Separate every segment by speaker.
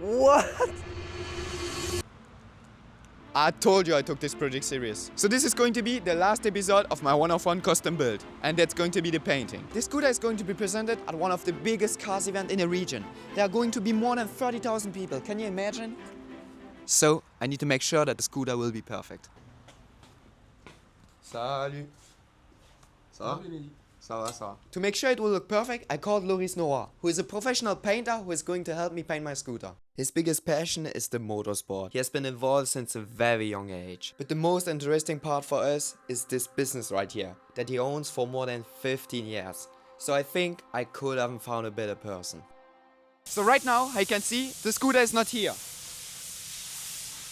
Speaker 1: What? I told you I took this project serious. So this is going to be the last episode of my one-of-one custom build. And that's going to be the painting. This scooter is going to be presented at one of the biggest cars events in the region. There are going to be more than 30,000 people. Can you imagine? So I need to make sure that the scooter will be perfect. Salut. Ça va? Ça va, ça va. To make sure it will look perfect, I called Lauris Nauroy, who is a professional painter who is going to help me paint my scooter. His biggest passion is the motorsport. He has been involved since a very young age. But the most interesting part for us is this business right here, that he owns for more than 15 years. So I think I could have found a better person. So right now, I can see the scooter is not here.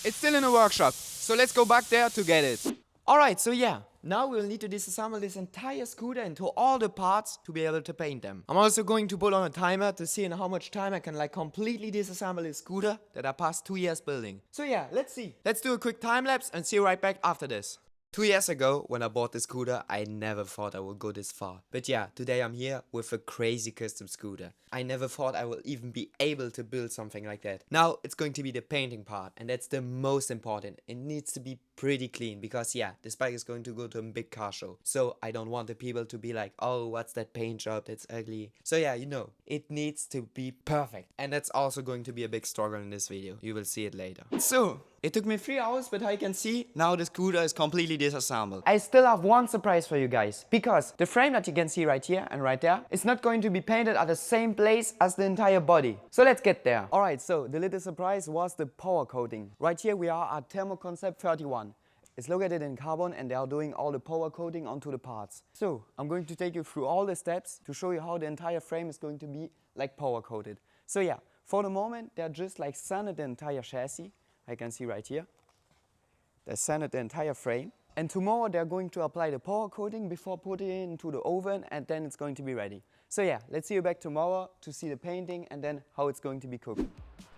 Speaker 1: It's still in a workshop, so let's go back there to get it. Alright, so yeah, now we'll need to disassemble this entire scooter into all the parts to be able to paint them. I'm also going to put on a timer to see in how much time I can completely disassemble this scooter that I passed 2 years building. So yeah, let's see. Let's do a quick time lapse and see you right back after this. 2 years ago, when I bought this scooter, I never thought I would go this far. But yeah, today I'm here with a crazy custom scooter. I never thought I would even be able to build something like that. Now it's going to be the painting part, and that's the most important. It needs to be pretty clean because yeah, this bike is going to go to a big car show. So I don't want the people to be like, oh, what's that paint job, that's ugly. So yeah, you know, it needs to be perfect. And that's also going to be a big struggle in this video. You will see it later. So, it took me 3 hours, but I can see now the scooter is completely disassembled. I still have one surprise for you guys, because the frame that you can see right here and right there is not going to be painted at the same place as the entire body. So let's get there. Alright, so the little surprise was the power coating. Right here we are at THERMO CONCEPT 31. It's located in carbon and they are doing all the power coating onto the parts. So I'm going to take you through all the steps to show you how the entire frame is going to be power coated. So yeah, for the moment they're just sanded the entire chassis. I can see right here. They sanded the entire frame. And tomorrow they're going to apply the power coating before putting it into the oven, and then it's going to be ready. So yeah, let's see you back tomorrow to see the painting and then how it's going to be cooked.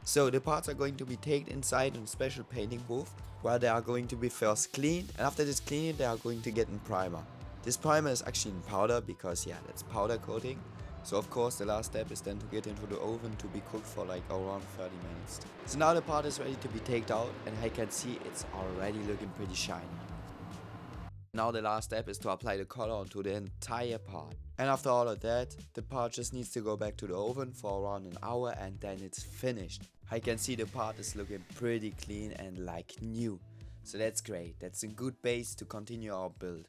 Speaker 1: So the parts are going to be taken inside a special painting booth where they are going to be first cleaned, and after this cleaning they are going to get in primer. This primer is actually in powder because yeah, that's powder coating. So of course the last step is then to get into the oven to be cooked for around 30 minutes. So now the part is ready to be taken out, and I can see it's already looking pretty shiny. Now the last step is to apply the color onto the entire part. And after all of that, the part just needs to go back to the oven for around an hour and then it's finished. I can see the part is looking pretty clean and like new. So that's great, that's a good base to continue our build.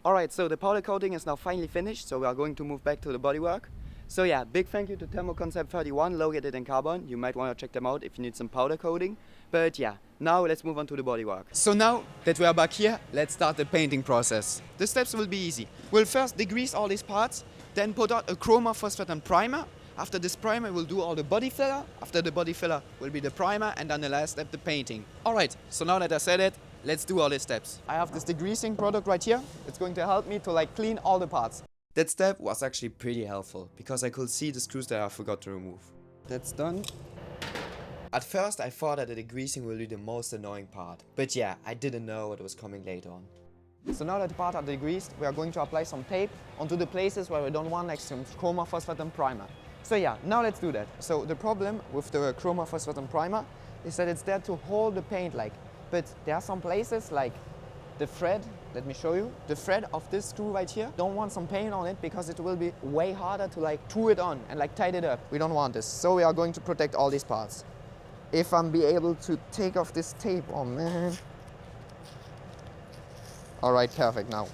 Speaker 1: Alright, so the powder coating is now finally finished, so we are going to move back to the bodywork. So yeah, big thank you to THERMO CONCEPT 31, located in carbon. You might want to check them out if you need some powder coating. But yeah, now let's move on to the bodywork. So now that we are back here, let's start the painting process. The steps will be easy. We'll first degrease all these parts, then put out a chroma phosphate and primer. After this primer, we'll do all the body filler. After the body filler will be the primer, and then the last step, the painting. Alright, so now that I said it, let's do all these steps. I have this degreasing product right here. It's going to help me to clean all the parts. That step was actually pretty helpful because I could see the screws that I forgot to remove. That's done. At first I thought that the degreasing will be the most annoying part, but yeah, I didn't know what was coming later on. So now that the parts are degreased, we are going to apply some tape onto the places where we don't want some chroma phosphate and primer. So yeah, now let's do that. So the problem with the chroma phosphate and primer is that it's there to hold the paint but there are some places like the thread, let me show you. The thread of this screw right here, don't want some paint on it because it will be way harder to screw it on and tighten it up. We don't want this. So we are going to protect all these parts. If I'm be able to take off this tape, oh man. Alright, perfect now.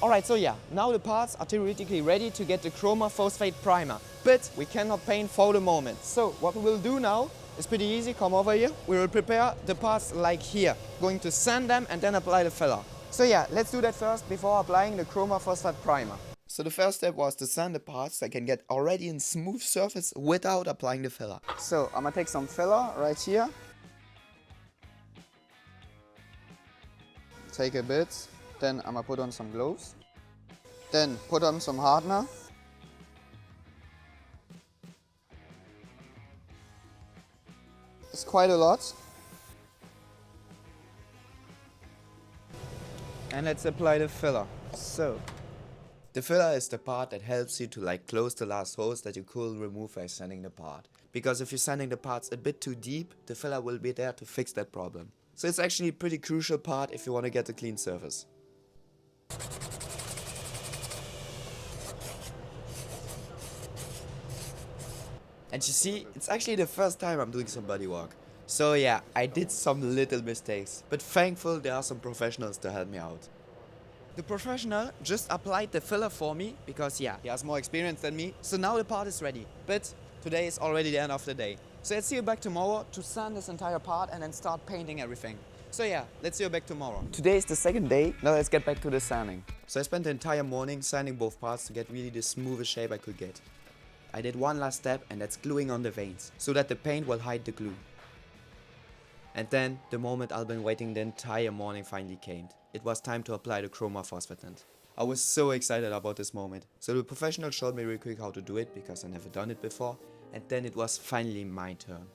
Speaker 1: Alright, so yeah, now the parts are theoretically ready to get the chroma phosphate primer, but we cannot paint for the moment. So what we will do now is pretty easy. Come over here. We will prepare the parts like here, going to sand them and then apply the filler. So yeah, let's do that first before applying the chroma phosphate primer. So the first step was to sand the parts so I can get already in smooth surface without applying the filler. So I'm gonna take some filler right here. Take a bit. Then I'm gonna put on some gloves. Then put on some hardener. It's quite a lot. And let's apply the filler. So, the filler is the part that helps you to like close the last holes that you could remove by sanding the part. Because if you're sanding the parts a bit too deep, the filler will be there to fix that problem. So it's actually a pretty crucial part if you want to get a clean surface. And you see, it's actually the first time I'm doing some bodywork. So yeah, I did some little mistakes, but thankful there are some professionals to help me out. The professional just applied the filler for me because yeah, he has more experience than me. So now the part is ready. But today is already the end of the day. So let's see you back tomorrow to sand this entire part and then start painting everything. So yeah, let's see you back tomorrow. Today is the second day. Now let's get back to the sanding. So I spent the entire morning sanding both parts to get really the smoothest shape I could get. I did one last step, and that's gluing on the veins so that the paint will hide the glue. And then the moment I've been waiting the entire morning finally came. It was time to apply the chroma phosphatant. I was so excited about this moment. So the professional showed me real quick how to do it because I never done it before, and then it was finally my turn.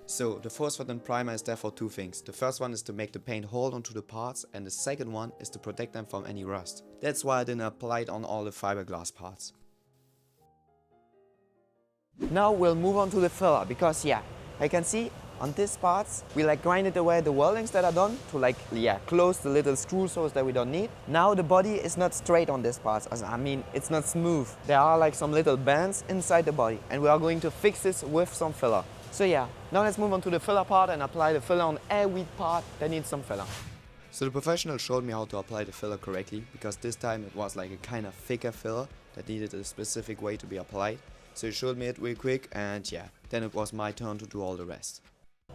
Speaker 1: So the phosphatant primer is there for two things. The first one is to make the paint hold onto the parts, and the second one is to protect them from any rust. That's why I didn't apply it on all the fiberglass parts. Now we'll move on to the filler because yeah, I can see on these parts we like grinded away the weldings that are done to like close the little screw holes that we don't need. Now the body is not straight on this part, I mean it's not smooth. There are like some little bands inside the body and we are going to fix this with some filler. So yeah, now let's move on to the filler part and apply the filler on every part that needs some filler. So the professional showed me how to apply the filler correctly because this time it was like a kind of thicker filler that needed a specific way to be applied. So he showed me it real quick and yeah, then it was my turn to do all the rest.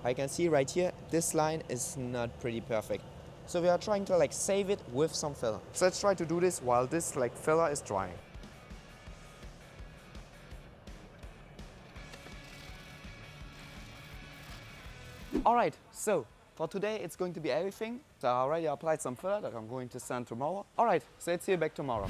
Speaker 1: I can see right here, this line is not pretty perfect. So we are trying to like save it with some filler. So let's try to do this while this like filler is drying. Alright, so for today it's going to be everything. So I already applied some filler that I'm going to sand tomorrow. Alright, so let's see you back tomorrow.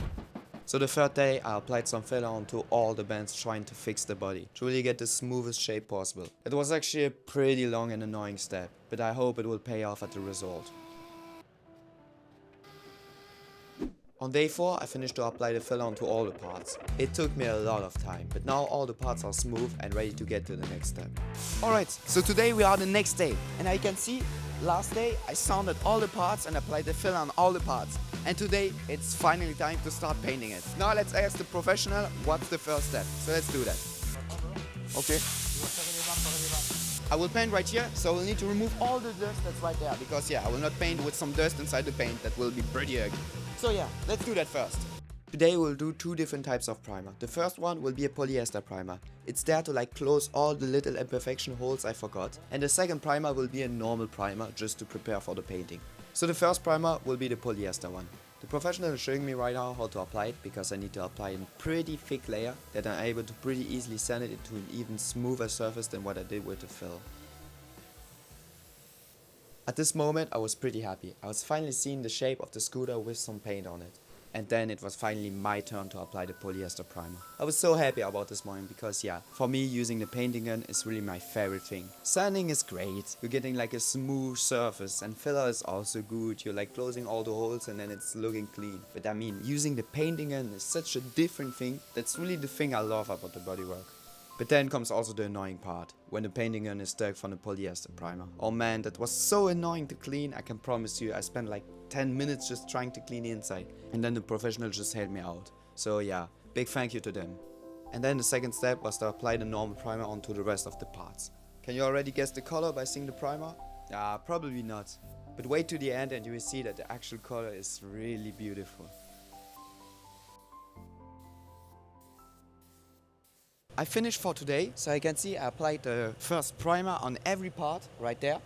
Speaker 1: So the third day I applied some filler onto all the bands trying to fix the body, to really get the smoothest shape possible. It was actually a pretty long and annoying step, but I hope it will pay off at the result. On day 4 I finished to apply the filler onto all the parts. It took me a lot of time, but now all the parts are smooth and ready to get to the next step. Alright, so today we are the next day, and I can see last day I sanded all the parts and applied the filler on all the parts. And today it's finally time to start painting it. Now let's ask the professional what's the first step. So let's do that. Okay. I will paint right here, so we'll need to remove all the dust that's right there because yeah, I will not paint with some dust inside the paint. That will be pretty ugly. So yeah, let's do that first. Today we'll do two different types of primer. The first one will be a polyester primer. It's there to like close all the little imperfection holes I forgot. And the second primer will be a normal primer just to prepare for the painting. So the first primer will be the polyester one. The professional is showing me right now how to apply it because I need to apply a pretty thick layer that I'm able to pretty easily sand it into an even smoother surface than what I did with the fill. At this moment I was pretty happy. I was finally seeing the shape of the scooter with some paint on it. And then it was finally my turn to apply the polyester primer. I was so happy about this moment because yeah, for me using the painting gun is really my favorite thing. Sanding is great, you're getting like a smooth surface, and filler is also good, you're like closing all the holes and then it's looking clean. But I mean, using the painting gun is such a different thing, that's really the thing I love about the bodywork. But then comes also the annoying part, when the painting gun is stuck from the polyester primer. Oh man, that was so annoying to clean. I can promise you I spent like 10 minutes just trying to clean the inside. And then the professional just helped me out. So yeah, big thank you to them. And then the second step was to apply the normal primer onto the rest of the parts. Can you already guess the color by seeing the primer? Probably not. But wait to the end and you will see that the actual color is really beautiful. I finished for today, so I can see I applied the first primer on every part right there.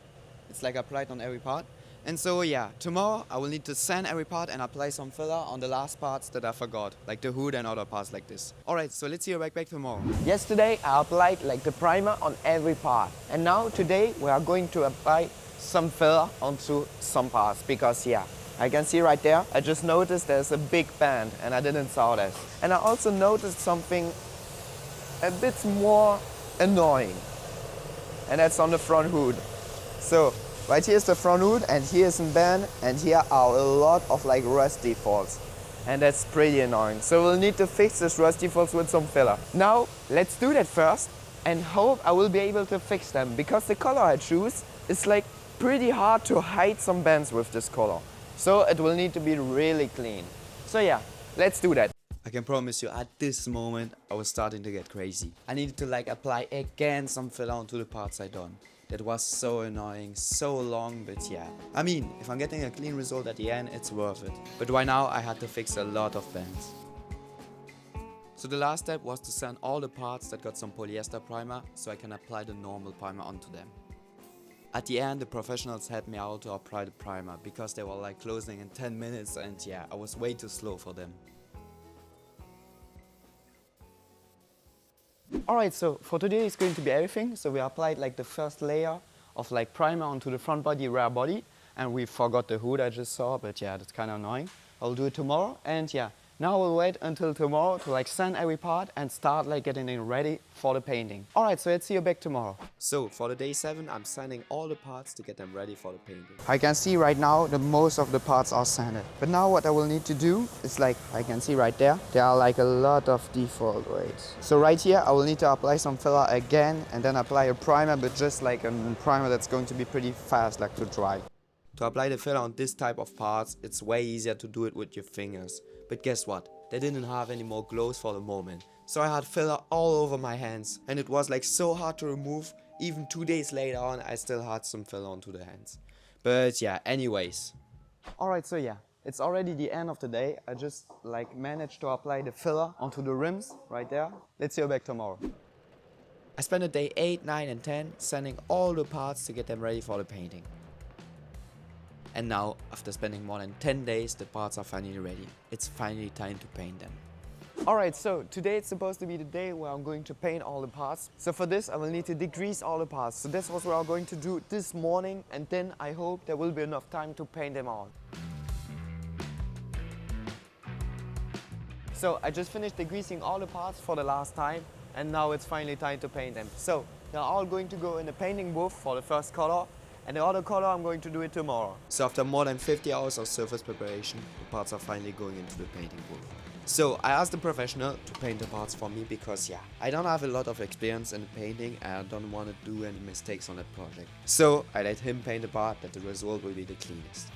Speaker 1: It's like applied on every part. And so yeah, tomorrow I will need to sand every part and apply some filler on the last parts that I forgot, like the hood and other parts like this. Alright, so let's see you back tomorrow. Yesterday I applied like the primer on every part. And now today we are going to apply some filler onto some parts because yeah, I can see right there, I just noticed there's a big band and I didn't saw this. And I also noticed something a bit more annoying, and that's on the front hood. So Right here is the front hood, and here is a bend, and here are a lot of like rusty faults. And that's pretty annoying. So we'll need to fix this rusty faults with some filler. Now, let's do that first and hope I will be able to fix them, because the color I choose is like pretty hard to hide some bends with this color. So it will need to be really clean. So yeah, let's do that. I can promise you, at this moment, I was starting to get crazy. I needed to like apply again some filler onto the parts I done. That was so annoying, so long, but yeah. I mean, if I'm getting a clean result at the end, it's worth it. But right now, I had to fix a lot of bends. So the last step was to sand all the parts that got some polyester primer, so I can apply the normal primer onto them. At the end, the professionals helped me out to apply the primer, because they were like closing in 10 minutes, and yeah, I was way too slow for them. Alright, so for today it's going to be everything. So we applied like the first layer of like primer onto the front body, rear body, and we forgot the hood I just saw, but yeah, that's kind of annoying. I'll do it tomorrow, and yeah, now we'll wait until tomorrow to like sand every part and start like getting it ready for the painting. Alright, so let's see you back tomorrow. So for the day 7, I'm sanding all the parts to get them ready for the painting. I can see right now that most of the parts are sanded. But now what I will need to do is like, I can see right there are like a lot of default rates. So right here, I will need to apply some filler again and then apply a primer, but just like a primer that's going to be pretty fast, like to dry. To apply the filler on this type of parts, it's way easier to do it with your fingers. But guess what? They didn't have any more gloves for the moment. So I had filler all over my hands, and it was like so hard to remove. Even 2 days later on, I still had some filler onto the hands. But yeah, anyways. Alright, so yeah, it's already the end of the day. I just like managed to apply the filler onto the rims right there. Let's see you back tomorrow. I spent the day 8, 9 and 10 sanding all the parts to get them ready for the painting. And now, after spending more than 10 days, the parts are finally ready. It's finally time to paint them. Alright, so today it's supposed to be the day where I'm going to paint all the parts. So for this I will need to degrease all the parts. So that's what we are going to do this morning, and then I hope there will be enough time to paint them all. So I just finished degreasing all the parts for the last time, and now it's finally time to paint them. So they're all going to go in the painting booth for the first color. And the other color, I'm going to do it tomorrow. So after more than 50 hours of surface preparation, the parts are finally going into the painting booth. So I asked the professional to paint the parts for me because yeah, I don't have a lot of experience in painting and I don't want to do any mistakes on that project. So I let him paint the part that the result will be the cleanest.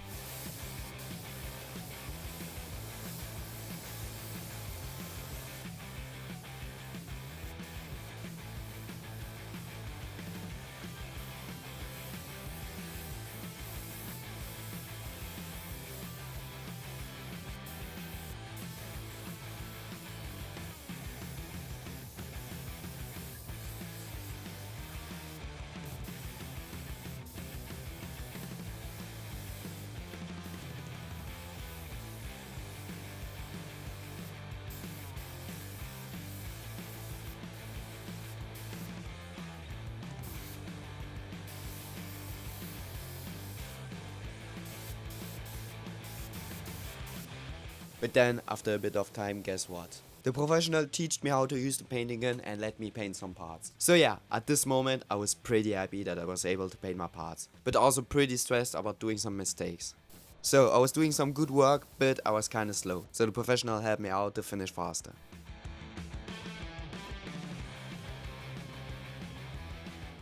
Speaker 1: But then, after a bit of time, guess what? The professional taught me how to use the painting gun and let me paint some parts. So yeah, at this moment I was pretty happy that I was able to paint my parts, but also pretty stressed about doing some mistakes. So I was doing some good work, but I was kinda slow, so the professional helped me out to finish faster.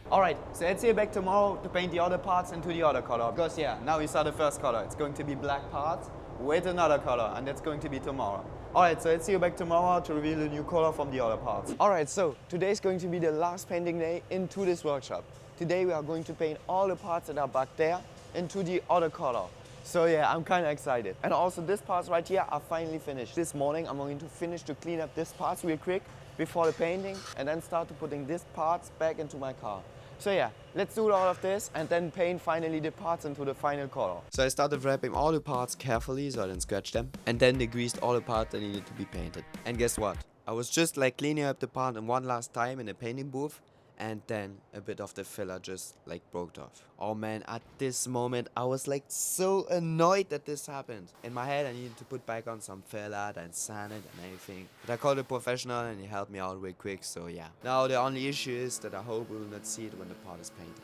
Speaker 1: Alright, so let's see you back tomorrow to paint the other parts into the other color. Because yeah, now we saw the first color. It's going to be black parts with another color, and that's going to be tomorrow. Alright, so let's see you back tomorrow to reveal the new color from the other parts. Alright, so today is going to be the last painting day into this workshop. Today we are going to paint all the parts that are back there into the other color. So yeah, I'm kind of excited. And also these parts right here are finally finished. This morning I'm going to finish to clean up these parts real quick before the painting, and then start to putting these parts back into my car. So yeah, let's do all of this and then paint finally the parts into the final color. So I started wrapping all the parts carefully so I didn't scratch them, and then degreased all the parts that needed to be painted. And guess what? I was just like cleaning up the part one last time in the painting booth, and then a bit of the filler just like broke off. Oh man, at this moment I was like so annoyed that this happened. In my head I needed to put back on some filler, then sand it and everything. But I called a professional and he helped me out real quick, so yeah. Now the only issue is that I hope we will not see it when the part is painted.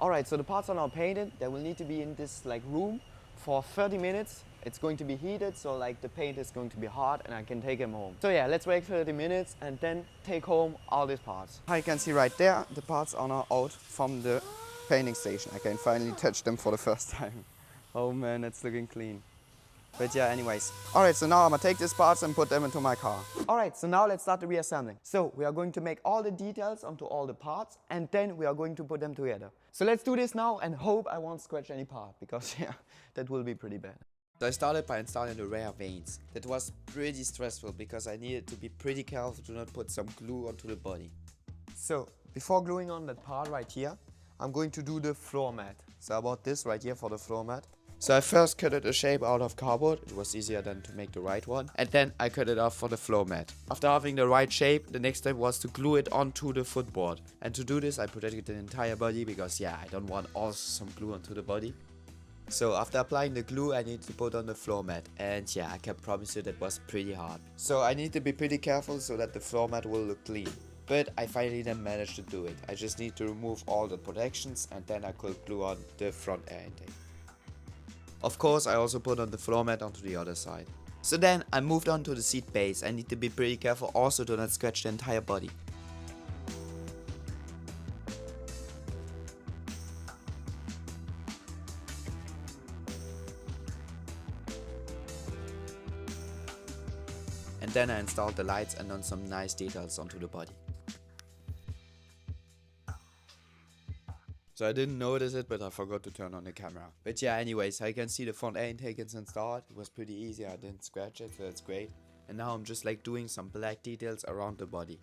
Speaker 1: Alright, so the parts are now painted. They will need to be in this like room for 30 minutes. It's going to be heated, so like the paint is going to be hard and I can take them home. So yeah, let's wait 30 minutes and then take home all these parts. You can see right there, the parts are now out from the painting station. I can finally touch them for the first time. Oh man, it's looking clean. But yeah, anyways. Alright, so now I'm gonna take these parts and put them into my car. Alright, so now let's start the reassembling. So we are going to make all the details onto all the parts and then we are going to put them together. So let's do this now and hope I won't scratch any part because yeah, that will be pretty bad. So I started by installing the rear vanes. That was pretty stressful because I needed to be pretty careful to not put some glue onto the body. So before gluing on that part right here, I'm going to do the floor mat. So I bought this right here for the floor mat. So I first cut it a shape out of cardboard. It was easier than to make the right one. And then I cut it off for the floor mat. After having the right shape, the next step was to glue it onto the footboard. And to do this, I protected the entire body because yeah, I don't want also some glue onto the body. So after applying the glue, I need to put on the floor mat. And yeah, I can promise you that was pretty hard. So I need to be pretty careful so that the floor mat will look clean. But I finally then managed to do it. I just need to remove all the protections and then I could glue on the front air intake. Of course, I also put on the floor mat onto the other side. So then I moved on to the seat base. I need to be pretty careful also to not scratch the entire body. And then I installed the lights and done some nice details onto the body. So I didn't notice it, but I forgot to turn on the camera. But yeah, anyways, I can see the front air intake is installed. It was pretty easy, I didn't scratch it, so that's great. And now I'm just like doing some black details around the body.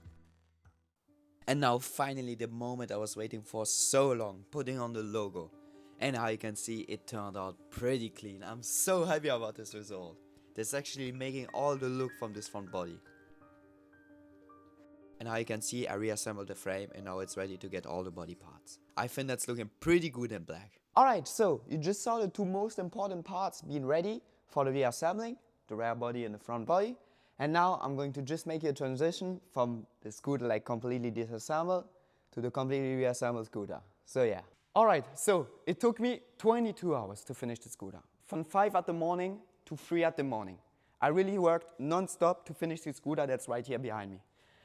Speaker 1: And now finally the moment I was waiting for so long, putting on the logo. And how you can see it turned out pretty clean. I'm so happy about this result. That's actually making all the look from this front body. And how you can see, I reassembled the frame and now it's ready to get all the body parts. I think that's looking pretty good in black. Alright, so you just saw the two most important parts being ready for the reassembling, the rear body and the front body. And now I'm going to just make a transition from the scooter like completely disassembled to the completely reassembled scooter. So yeah. Alright, so it took me 22 hours to finish the scooter. From 5 at the morning to 3 at the morning. I really worked non-stop to finish the scooter that's right here behind me.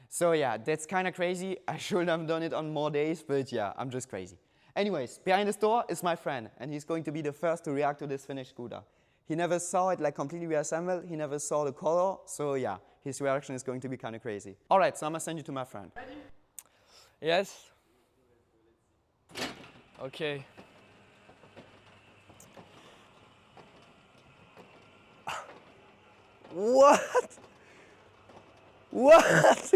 Speaker 1: So yeah, that's kind of crazy. I should have done it on more days, but yeah, I'm just crazy. Anyways, behind the store is my friend, and he's going to be the first to react to this finished scooter. He never saw it like completely reassembled, he never saw the color, so yeah, his reaction is going to be kind of crazy. Alright, so I'm gonna send you to my friend.
Speaker 2: Ready? Yes. Okay. What? What?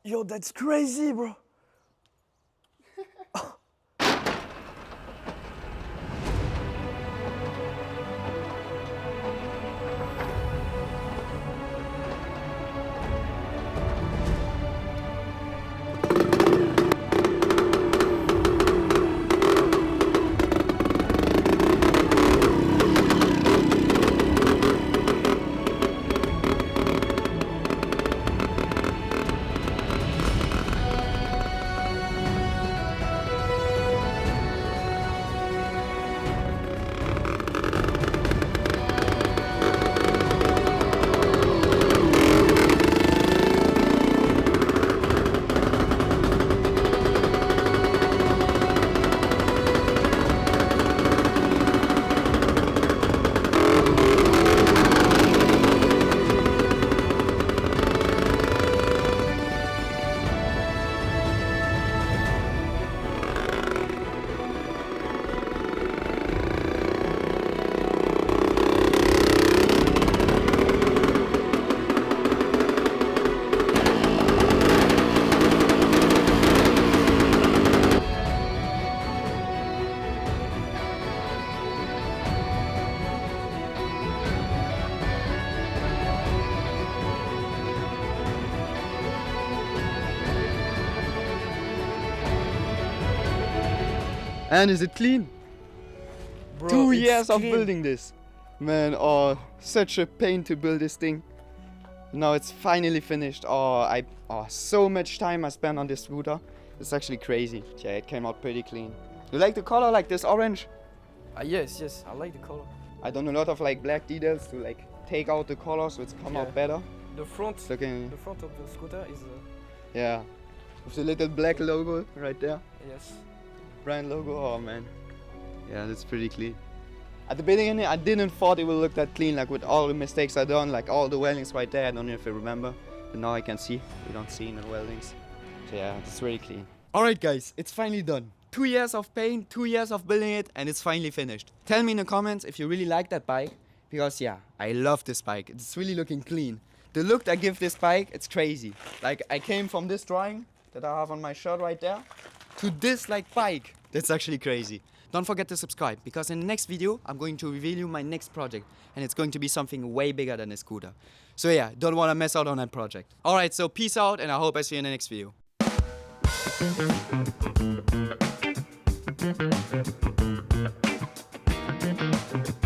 Speaker 2: Yo, that's crazy, bro.
Speaker 1: And is it clean?
Speaker 2: Bro,
Speaker 1: 2
Speaker 2: it's
Speaker 1: years of
Speaker 2: clean.
Speaker 1: building this. Man, oh, such a pain to build this thing. Now it's finally finished. So much time I spent on this scooter. It's actually crazy. Yeah, it came out pretty clean. You like the color, like this orange?
Speaker 2: Yes, I like the color.
Speaker 1: I done a lot of like black details to like take out the color so it's come out better.
Speaker 2: The front
Speaker 1: It's looking,
Speaker 2: the front of the scooter is
Speaker 1: yeah, with the little black logo right there.
Speaker 2: yes.
Speaker 1: Brand logo. Oh man, yeah, that's pretty clean. At the beginning, I didn't thought it would look that clean, like with all the mistakes I done, like all the weldings right there. I don't know if you remember, but now I can see. You don't see the weldings. So yeah, it's really clean. Alright guys, it's finally done. 2 years of paint, 2 years of building it, and it's finally finished. Tell me in the comments if you really like that bike, because yeah, I love this bike. It's really looking clean. The look I give this bike, it's crazy. Like I came from this drawing that I have on my shirt right there to this like bike. That's actually crazy. Don't forget to subscribe, because in the next video I'm going to reveal you my next project, and it's going to be something way bigger than a scooter. So yeah, don't want to mess out on that project. Alright, so peace out, and I hope I see you in the next video. Thank you.